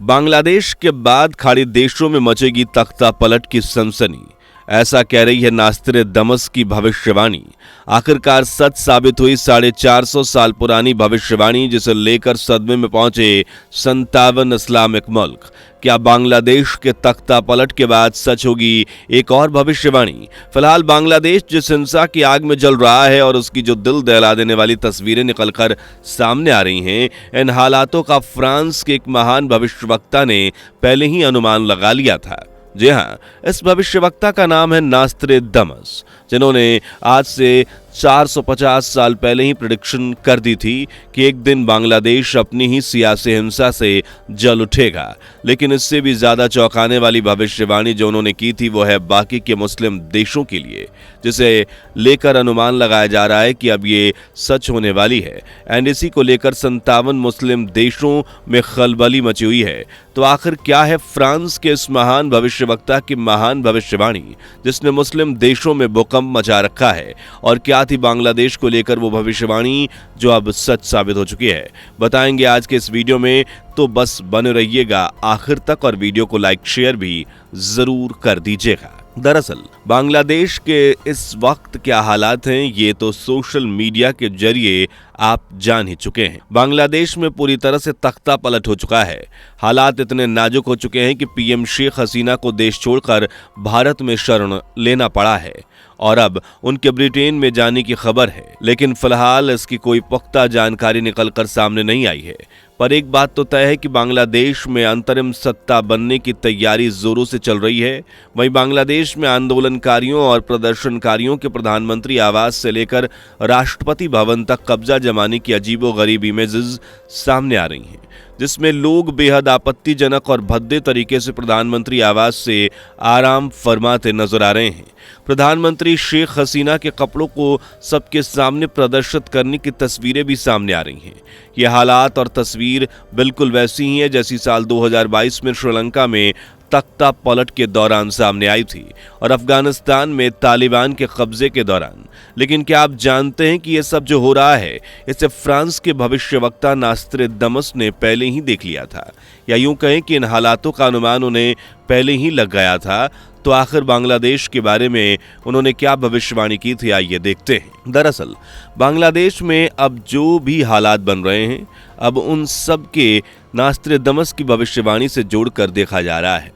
बांग्लादेश के बाद खाड़ी देशों में मचेगी तख्ता पलट की सनसनी, ऐसा कह रही है नास्त्रेदमस की भविष्यवाणी। आखिरकार सच साबित हुई 450 साल पुरानी भविष्यवाणी, जिसे लेकर सदमे में पहुंचे 57 इस्लामिक मुल्क। क्या बांग्लादेश के तख्ता पलट के बाद सच होगी एक और भविष्यवाणी? फिलहाल बांग्लादेश जिस हिंसा की आग में जल रहा है और उसकी जो दिल दहला देने वाली तस्वीरें निकलकर सामने आ रही हैं, इन हालातों का फ्रांस के एक महान भविष्यवक्ता ने पहले ही अनुमान लगा लिया था। जी हां, इस भविष्यवक्ता का नाम है नास्त्रेदमस, जिन्होंने आज से 450 साल पहले ही प्रेडिक्शन कर दी थी कि एक दिन बांग्लादेश अपनी ही सियासी हिंसा से जल उठेगा। लेकिन इससे भी ज्यादा चौंकाने वाली भविष्यवाणी जो उन्होंने की थी वो है बाकी के मुस्लिम देशों के लिए, जिसे लेकर अनुमान लगाया जा रहा है कि अब ये सच होने वाली है। एंड इसी को लेकर 57 मुस्लिम देशों में खलबली मची हुई है। तो आखिर क्या है फ्रांस के इस महान भविष्यवक्ता की महान भविष्यवाणी, जिसने मुस्लिम देशों में भूकंप मचा रखा है, और क्या थी बांग्लादेश को लेकर वो भविष्यवाणी जो अब सच साबित हो चुकी है? बताएंगे आज के इस वीडियो में, तो बस बने रहिएगा आखिर तक और वीडियो को लाइक शेयर भी जरूर कर दीजिएगा। दरअसल बांग्लादेश के इस वक्त क्या हालात हैं, ये तो सोशल मीडिया के जरिए आप जान ही चुके हैं। बांग्लादेश में पूरी तरह से तख्ता पलट हो चुका है। हालात इतने नाजुक हो चुके हैं कि पीएम शेख हसीना को देश छोड़कर भारत में शरण लेना पड़ा है और अब उनके ब्रिटेन में जाने की खबर है। लेकिन फिलहाल इसकी कोई पुख्ता जानकारी निकलकर सामने नहीं आई है। पर एक बात तो तय है कि बांग्लादेश में अंतरिम सत्ता बनने की तैयारी जोरों से चल रही है। वहीं बांग्लादेश में आंदोलनकारियों और प्रदर्शनकारियों के प्रधानमंत्री आवास से लेकर राष्ट्रपति भवन तक कब्जा जमाने की अजीबोगरीब इमेजेस सामने आ रही हैं, जिसमें लोग बेहद आपत्तिजनक और भद्दे तरीके से प्रधानमंत्री आवास से आराम फरमाते नजर आ रहे हैं। प्रधानमंत्री शेख हसीना के कपड़ों को सबके सामने प्रदर्शित करने की तस्वीरें भी सामने आ रही हैं। ये हालात और तस्वीर बिल्कुल वैसी ही है जैसी साल 2022 में श्रीलंका में तख्ता पलट के दौरान सामने आई थी और अफगानिस्तान में तालिबान के कब्जे के दौरान। लेकिन क्या आप जानते हैं कि यह सब जो हो रहा है, इसे फ्रांस के भविष्यवक्ता नास्त्रेदमस ने पहले ही देख लिया था, या यूं कहें कि इन हालातों का अनुमान उन्हें पहले ही लग गया था। तो आखिर बांग्लादेश के बारे में उन्होंने क्या भविष्यवाणी की थी, आइए देखते हैं। दरअसल बांग्लादेश में अब जो भी हालात बन रहे हैं, अब उन सब के नास्त्रेदमस की भविष्यवाणी से जोड़कर देखा जा रहा है।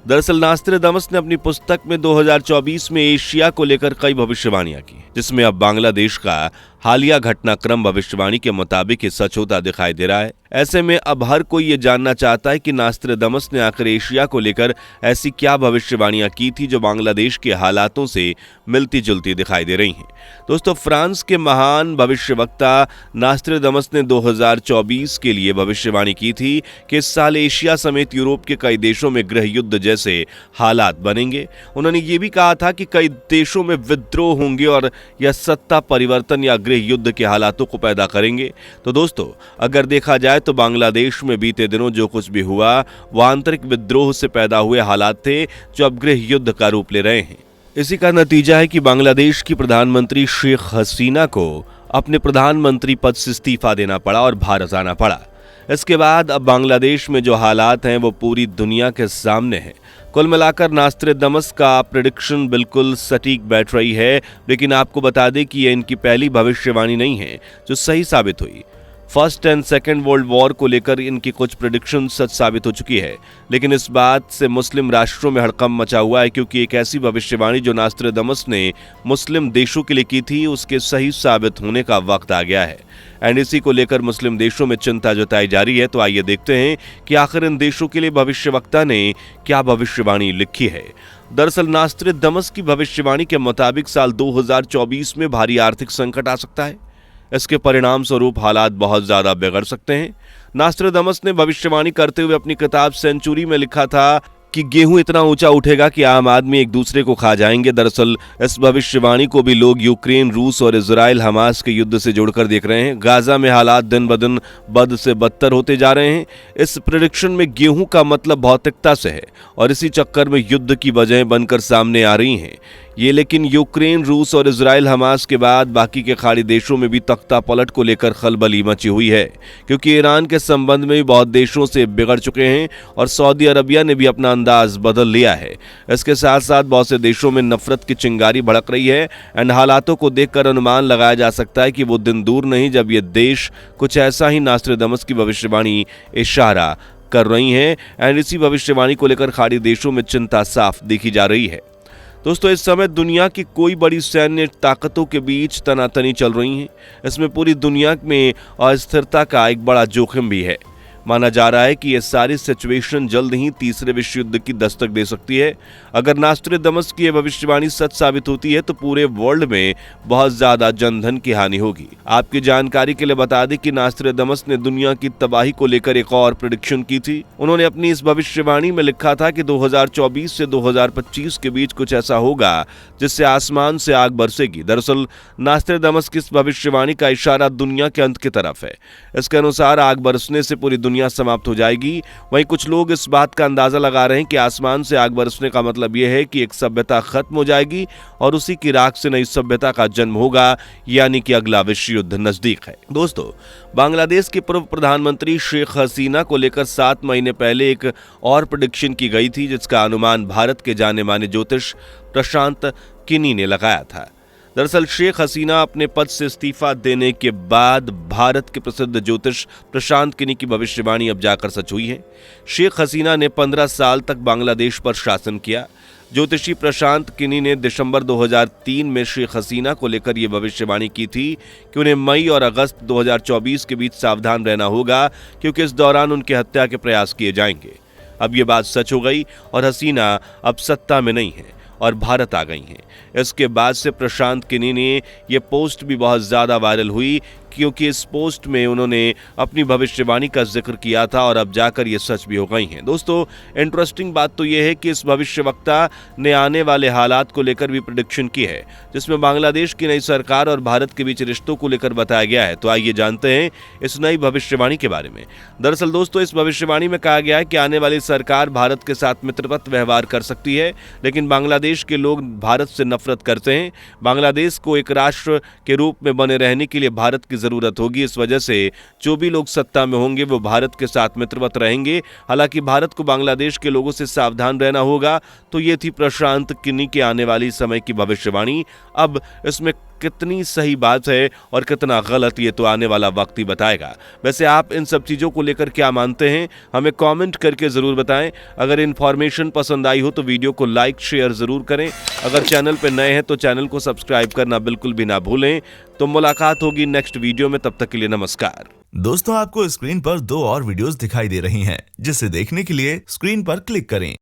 दरअसल नास्त्रेदमस ने अपनी पुस्तक में 2024 में एशिया को लेकर कई भविष्यवाणियां की, जिसमें अब बांग्लादेश का हालिया घटनाक्रम भविष्यवाणी के मुताबिक ही सच होता दिखाई दे रहा है। ऐसे में अब हर कोई ये जानना चाहता है कि नास्त्रेदमस ने आखिर एशिया को लेकर ऐसी क्या भविष्यवाणियां की थी जो बांग्लादेश के हालातों से मिलती जुलती दिखाई दे रही हैं। दोस्तों, फ्रांस के महान भविष्यवक्ता नास्त्रेदमस ने 2024 के लिए भविष्यवाणी की थी कि इस साल एशिया समेत यूरोप के कई देशों में गृह युद्ध जैसे हालात बनेंगे। उन्होंने ये भी कहा था कि कई देशों में विद्रोह होंगे और यह सत्ता परिवर्तन या युद्ध के हालातों को पैदा करेंगे। तो दोस्तों, अगर देखा जाए तो बांग्लादेश में बीते दिनों जो कुछ भी हुआ वह आंतरिक विद्रोह से पैदा हुए हालात थे जो अब गृह युद्ध का रूप ले रहे हैं। इसी का नतीजा है कि बांग्लादेश की प्रधानमंत्री शेख हसीना को अपने प्रधानमंत्री पद से इस्तीफा देना पड़ा और भारत आना पड़ा। इसके बाद अब बांग्लादेश में जो हालात हैं वो पूरी दुनिया के सामने हैं। कुल मिलाकर नास्त्रेदमस का प्रेडिक्शन बिल्कुल सटीक बैठ रही है। लेकिन आपको बता दें कि यह इनकी पहली भविष्यवाणी नहीं है जो सही साबित हुई। First and second world war को लेकर इनकी कुछ प्रेडिक्शन सच साबित हो चुकी है। लेकिन इस बात से मुस्लिम राष्ट्रों में हड़कंप मचा हुआ है, क्योंकि एक ऐसी भविष्यवाणी जो नास्त्रेदमस ने मुस्लिम देशों के लिए की थी, उसके सही साबित होने का वक्त आ गया है। एंड इसी को लेकर मुस्लिम देशों में चिंता जताई जा रही है। तो आइए देखते हैं कि आखिर इन देशों के लिए भविष्यवक्ता ने क्या भविष्यवाणी लिखी है। दरअसल नास्त्रेदमस की भविष्यवाणी के मुताबिक साल 2024 में भारी आर्थिक संकट आ सकता है। इसके परिणाम स्वरूप हालात बहुत ज्यादा बिगड़ सकते हैं। नास्त्रेदमस ने भविष्यवाणी करते हुए अपनी किताब सेंचुरी में लिखा था कि गेहूं इतना ऊंचा उठेगा कि आम आदमी एक दूसरे को खा जाएंगे। दरअसल इस भविष्यवाणी को भी लोग यूक्रेन, रूस और इजराइल हमास के युद्ध से जोड़कर देख रहे हैं। गाजा में हालात दिन ब दिन बद से बदतर होते जा रहे हैं। इस प्रेडिक्शन में गेहूं का मतलब भौतिकता से है और इसी चक्कर में युद्ध की वजहें बनकर सामने आ रही हैं। ये लेकिन यूक्रेन, रूस और इजराइल हमास के बाद बाकी के खाड़ी देशों में भी तख्ता पलट को लेकर खलबली मची हुई है, क्योंकि ईरान के संबंध में भी बहुत देशों से बिगड़ चुके हैं और सऊदी अरबिया ने भी अपना अंदाज बदल लिया है। इसके साथ साथ बहुत से देशों में नफरत की चिंगारी भड़क रही है एंड हालातों को देखकर अनुमान लगाया जा सकता है कि वो दिन दूर नहीं जब ये देश कुछ ऐसा ही नास्ट्रेडमस की भविष्यवाणी इशारा कर रही हैं एंड इसी भविष्यवाणी को लेकर खाड़ी देशों में चिंता साफ देखी जा रही है। दोस्तों, इस समय दुनिया की कोई बड़ी सैन्य ताकतों के बीच तनातनी चल रही है। इसमें पूरी दुनिया में अस्थिरता का एक बड़ा जोखिम भी है। माना जा रहा है कि यह सारी सिचुएशन जल्द ही तीसरे विश्व युद्ध की दस्तक दे सकती है। अगर नास्ट्रेडमस की यह भविष्यवाणी सच साबित होती है तो पूरे वर्ल्ड में बहुत ज्यादा जनधन की हानि होगी। आपकी जानकारी के लिए बता दें कि नास्ट्रेडमस ने दुनिया की तबाही को लेकर एक और प्रेडिक्शन की थी। उन्होंने अपनी इस भविष्यवाणी में लिखा था कि 2024 से 2025 के बीच कुछ ऐसा होगा जिससे आसमान से आग बरसेगी। दरअसल नास्ट्रेडमस की इस भविष्यवाणी का इशारा दुनिया के अंत की तरफ है। इसके अनुसार आग बरसने से पूरी दुनिया समाप्त हो जाएगी। वहीं कुछ लोग इस बात का अंदाजा लगा रहे हैं कि आसमान से आग बरसने का मतलब यह है कि एक सभ्यता खत्म हो जाएगी और उसी की राख से नई सभ्यता का जन्म होगा, यानी कि अगला विश्व युद्ध नजदीक है। दोस्तों, बांग्लादेश की पूर्व प्रधानमंत्री शेख हसीना को लेकर 7 महीने पहले एक और प्रेडिक्शन की गई थी, जिसका अनुमान भारत के जाने माने ज्योतिष प्रशांत किनी ने लगाया था। दरअसल शेख हसीना अपने पद से इस्तीफा देने के बाद भारत के प्रसिद्ध ज्योतिष प्रशांत किनी की भविष्यवाणी अब जाकर सच हुई है। शेख हसीना ने 15 साल तक बांग्लादेश पर शासन किया। ज्योतिषी प्रशांत किनी ने दिसंबर 2003 में शेख हसीना को लेकर यह भविष्यवाणी की थी कि उन्हें मई और अगस्त 2024 के बीच सावधान रहना होगा, क्योंकि इस दौरान उनकी हत्या के प्रयास किए जाएंगे। अब यह बात सच हो गई और हसीना अब सत्ता में नहीं है और भारत आ गई हैं। इसके बाद से प्रशांत किनी ने यह पोस्ट भी बहुत ज्यादा वायरल हुई, क्योंकि इस पोस्ट में उन्होंने अपनी भविष्यवाणी का जिक्र किया था और अब जाकर ये सच भी हो गई हैं। दोस्तों, इंटरेस्टिंग बात तो यह है कि इस भविष्यवक्ता ने आने वाले हालात को लेकर भी प्रेडिक्शन की है, जिसमें बांग्लादेश की नई सरकार और भारत के बीच रिश्तों को लेकर बताया गया है। तो आइए जानते हैं इस नई भविष्यवाणी के बारे में। दरअसल दोस्तों, इस भविष्यवाणी में कहा गया है कि आने वाली सरकार भारत के साथ मित्रवत व्यवहार कर सकती है, लेकिन बांग्लादेश के लोग भारत से नफरत करते हैं। बांग्लादेश को एक राष्ट्र के रूप में बने रहने के लिए भारत की जरूरत होगी। इस वजह से जो भी लोग सत्ता में होंगे वो भारत के साथ मित्रवत रहेंगे। हालांकि भारत को बांग्लादेश के लोगों से सावधान रहना होगा। तो ये थी प्रशांत किनी के आने वाली समय की भविष्यवाणी। अब इसमें कितनी सही बात है और कितना गलत, ये तो आने वाला वक्त ही बताएगा। वैसे आप इन सब चीजों को लेकर क्या मानते हैं, हमें कमेंट करके जरूर बताएं। अगर इन्फॉर्मेशन पसंद आई हो तो वीडियो को लाइक शेयर जरूर करें। अगर चैनल पर नए हैं तो चैनल को सब्सक्राइब करना बिल्कुल भी ना भूलें। तो मुलाकात होगी नेक्स्ट वीडियो में, तब तक के लिए नमस्कार। दोस्तों, आपको स्क्रीन पर 2 और वीडियोस दिखाई दे रही हैं, जिसे देखने के लिए स्क्रीन पर क्लिक करें।